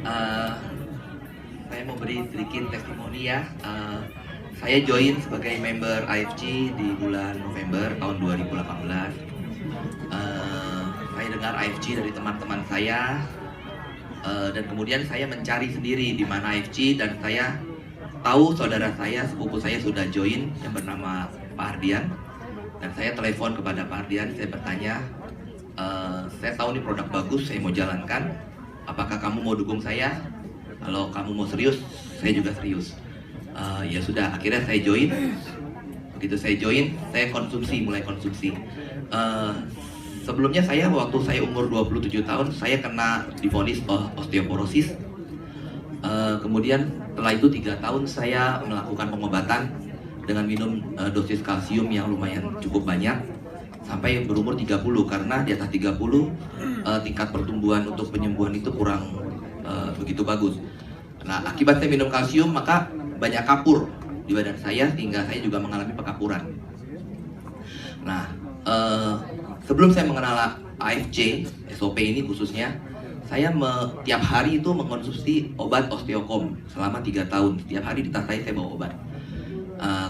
Eh, saya mau beri sedikit testimoni ya. Saya join sebagai member IFG di bulan November tahun 2018. Saya dengar IFG dari teman-teman saya, dan kemudian saya mencari sendiri di mana IFG, dan saya tahu saudara saya, sepupu saya sudah join yang bernama Pak Ardian. Dan saya telepon kepada Pak Ardian, saya bertanya, saya tahu ini produk bagus, saya mau jalankan. Apakah kamu mau dukung saya? Kalau kamu mau serius, saya juga serius. Ya sudah, akhirnya saya join. Begitu saya join, saya mulai konsumsi. Sebelumnya waktu saya umur 27 tahun, saya kena divonis osteoporosis. Kemudian setelah itu 3 tahun saya melakukan pengobatan dengan minum dosis kalsium yang lumayan cukup banyak sampai berumur 30, karena di atas 30 tingkat pertumbuhan untuk penyembuhan itu kurang begitu bagus. Nah, akibat saya minum kalsium, maka banyak kapur di badan saya sehingga saya juga mengalami pekapuran. Nah, sebelum saya mengenal AFC, SOP ini khususnya, saya tiap hari itu mengkonsumsi obat osteokom selama 3 tahun. Tiap hari di tas saya bawa obat.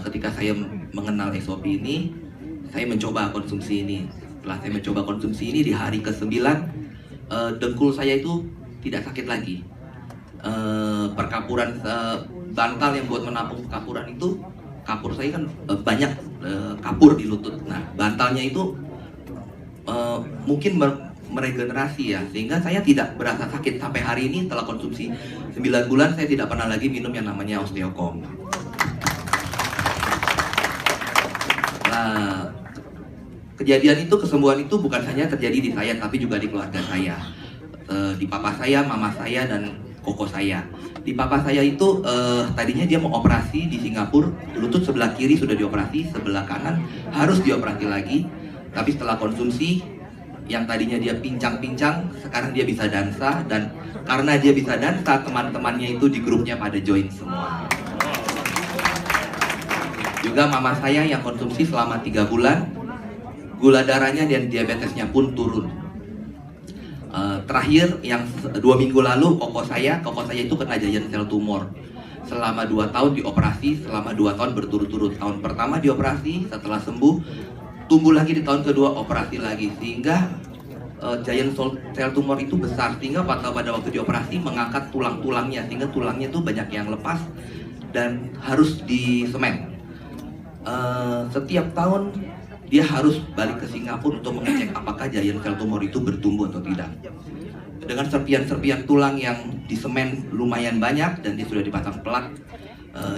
Ketika saya mengenal SOP ini, saya mencoba konsumsi ini. Setelah saya mencoba konsumsi ini, di hari ke-9, dengkul saya itu tidak sakit lagi. Perkapuran, bantal yang buat menampung perkapuran itu, kapur saya kan banyak kapur di lutut. Nah, bantalnya itu mungkin meregenerasi ya, sehingga saya tidak berasa sakit sampai hari ini. Setelah konsumsi 9 bulan, saya tidak pernah lagi minum yang namanya osteokom. Nah, kejadian itu, kesembuhan itu bukan hanya terjadi di saya, tapi juga di keluarga saya. Di papa saya, mama saya, dan koko saya. Di papa saya itu tadinya dia mau operasi di Singapura, lutut sebelah kiri sudah dioperasi, sebelah kanan harus dioperasi lagi. Tapi setelah konsumsi, yang tadinya dia pincang-pincang, sekarang dia bisa dansa, dan karena dia bisa dansa, teman-temannya itu di grupnya pada join semua. Juga mama saya yang konsumsi selama 3 bulan, gula darahnya dan diabetesnya pun turun. Terakhir yang 2 minggu lalu, koko saya itu kena giant cell tumor. Selama 2 tahun dioperasi, selama 2 tahun berturut-turut. Tahun pertama dioperasi, setelah sembuh, tumbuh lagi di tahun kedua, operasi lagi. Sehingga giant cell tumor itu besar, sehingga pada waktu dioperasi mengangkat tulang-tulangnya, sehingga tulangnya itu banyak yang lepas dan harus disemen. Setiap tahun dia harus balik ke Singapura untuk mengecek apakah giant cell tumor itu bertumbuh atau tidak. Dengan serpian-serpian tulang yang disemen lumayan banyak dan dia sudah dipasang pelak,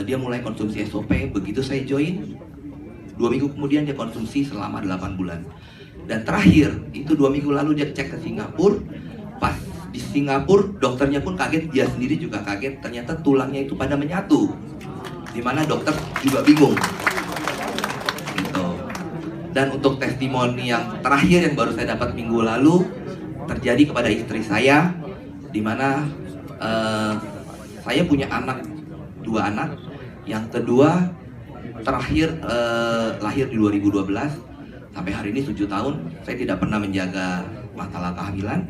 dia mulai konsumsi SOP. Begitu saya join, 2 minggu kemudian dia konsumsi selama 8 bulan. Dan terakhir, itu 2 minggu lalu dia cek ke Singapura. Pas di Singapura, dokternya pun kaget, dia sendiri juga kaget. Ternyata tulangnya itu pada menyatu, dimana dokter juga bingung. Gitu. Dan untuk testimoni yang terakhir yang baru saya dapat minggu lalu, terjadi kepada istri saya, dimana saya punya 2 anak. Yang kedua terakhir lahir di 2012, sampai hari ini 7 tahun. Saya tidak pernah menjaga masalah kehamilan,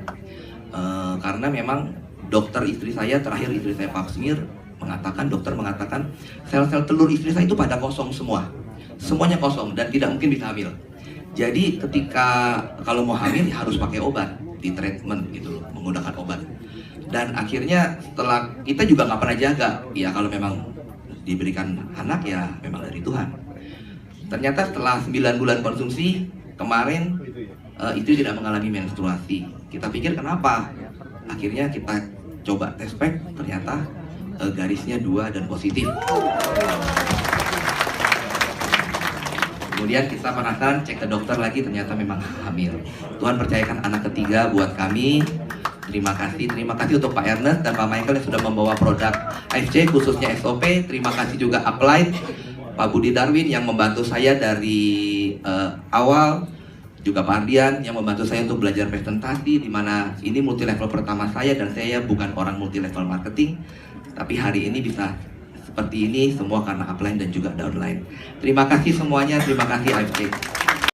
karena memang dokter istri saya, terakhir istri saya pap smear, dokter mengatakan sel-sel telur istri saya itu pada kosong semuanya kosong dan tidak mungkin bisa hamil. Jadi ketika kalau mau hamil harus pakai obat, di treatment gitu loh, menggunakan obat. Dan akhirnya setelah kita juga nggak pernah jaga, ya kalau memang diberikan anak ya memang dari Tuhan. Ternyata setelah 9 bulan konsumsi, kemarin itu tidak mengalami menstruasi. Kita pikir kenapa? Akhirnya kita coba tes pack, ternyata garisnya 2 dan positif. Kemudian kita penasaran, cek ke dokter lagi, ternyata memang hamil. Tuhan percayakan anak ketiga buat kami. Terima kasih untuk Pak Ernest dan Pak Michael yang sudah membawa produk AFC khususnya SOP. Terima kasih juga Applied, Pak Budi Darwin yang membantu saya dari awal, juga Pak Ardian yang membantu saya untuk belajar presentasi, di mana ini multi level pertama saya, dan saya bukan orang multi level marketing, tapi hari ini bisa seperti ini semua karena upline dan juga downline. Terima kasih semuanya, terima kasih AFC.